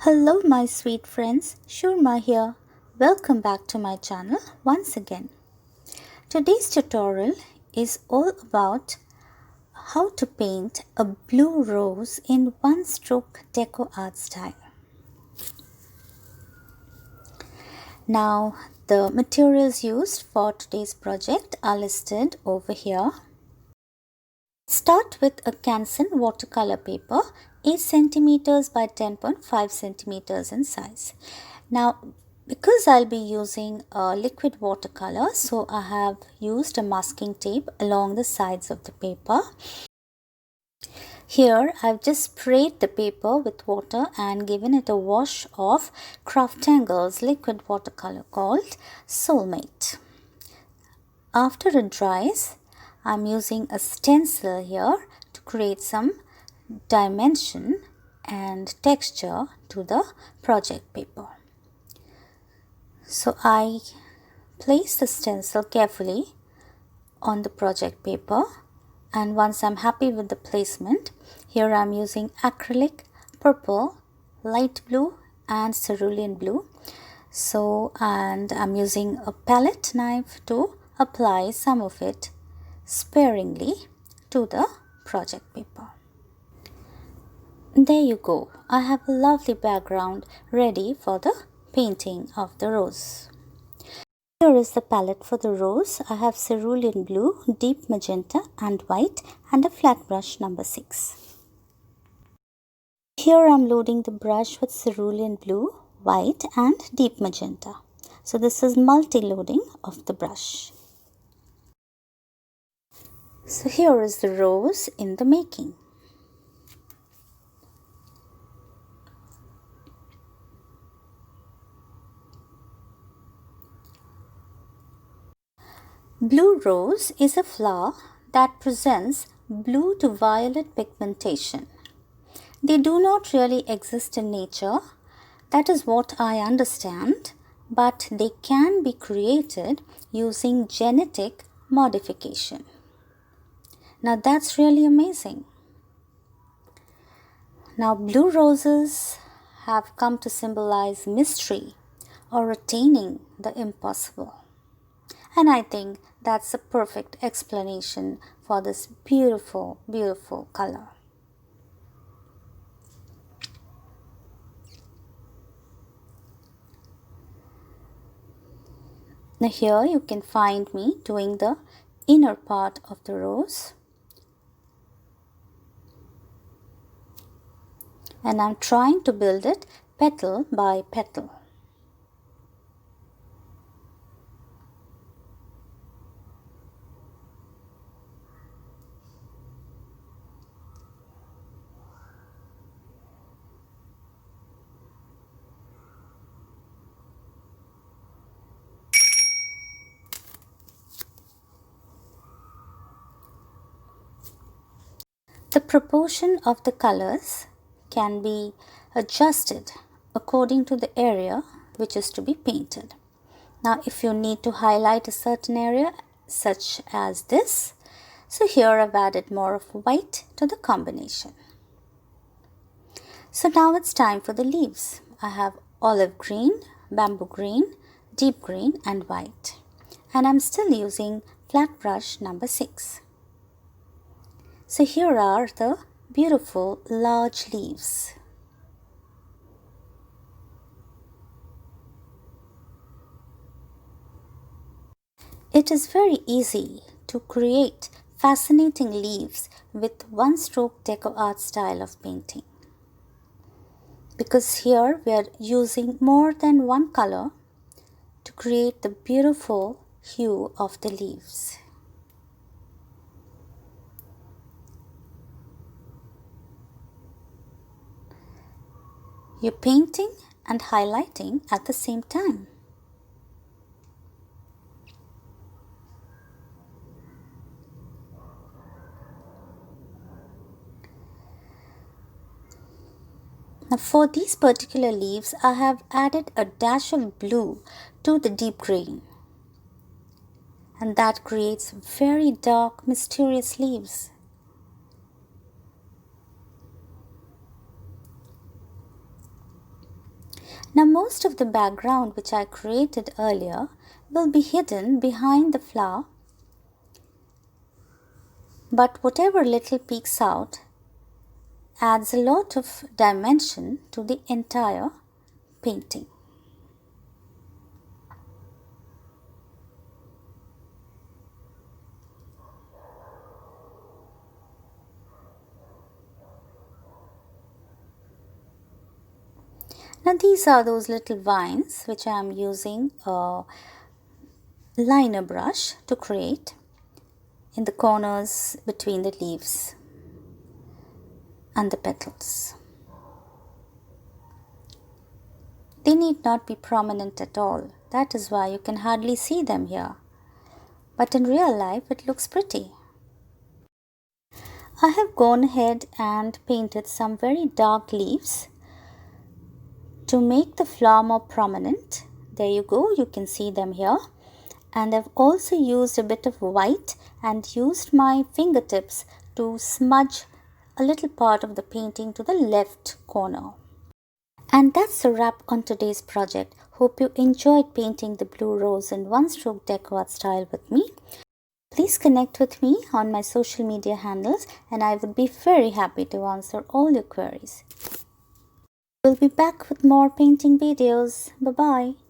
Hello my sweet friends, Shurma here. Welcome back to my channel once again. Today's tutorial is all about how to paint a blue rose in one stroke deco art style. Now the materials used for today's project are listed over here. Start with a Canson watercolor paper 8 centimeters by 10.5 centimeters in size. Now because I'll be using a liquid watercolor, so I have used a masking tape along the sides of the paper. Here I've just sprayed the paper with water and given it a wash of Craftangles liquid watercolor called Soulmate. After it dries, I'm using a stencil here to create some dimension and texture to the project paper. So I place the stencil carefully on the project paper, and once I'm happy with the placement, here I'm using acrylic, purple, light blue and cerulean blue. And I'm using a palette knife to apply some of it sparingly to the project paper. There you go. I have a lovely background ready for the painting of the rose. Here is the palette for the rose. I have cerulean blue, deep magenta and white and a flat brush number 6. Here I am loading the brush with cerulean blue, white and deep magenta. So this is multi-loading of the brush. So here is the rose in the making. Blue rose is a flower that presents blue to violet pigmentation. They do not really exist in nature, that is what I understand, but they can be created using genetic modification. Now that's really amazing. Now blue roses have come to symbolize mystery or attaining the impossible. And I think that's a perfect explanation for this beautiful, beautiful color. Now here you can find me doing the inner part of the rose. And I'm trying to build it petal by petal. The proportion of the colors can be adjusted according to the area which is to be painted. Now if you need to highlight a certain area such as this, so here I've added more of white to the combination. So now it's time for the leaves. I have olive green, bamboo green, deep green and white. And I'm still using flat brush number 6. So here are the beautiful large leaves. It is very easy to create fascinating leaves with one stroke deco art style of painting. Because here we are using more than one color to create the beautiful hue of the leaves. You're painting and highlighting at the same time. Now for these particular leaves, I have added a dash of blue to the deep green. And that creates very dark, mysterious leaves. Now most of the background which I created earlier will be hidden behind the flower, but whatever little peeks out adds a lot of dimension to the entire painting. Now these are those little vines which I am using a liner brush to create in the corners between the leaves and the petals. They need not be prominent at all. That is why you can hardly see them here. But in real life it looks pretty. I have gone ahead and painted some very dark leaves to make the flower more prominent. There you go, you can see them here. And I've also used a bit of white and used my fingertips to smudge a little part of the painting to the left corner. And that's a wrap on today's project. Hope you enjoyed painting the blue rose in one stroke deco art style with me. Please connect with me on my social media handles and I would be very happy to answer all your queries. We'll be back with more painting videos. Bye-bye.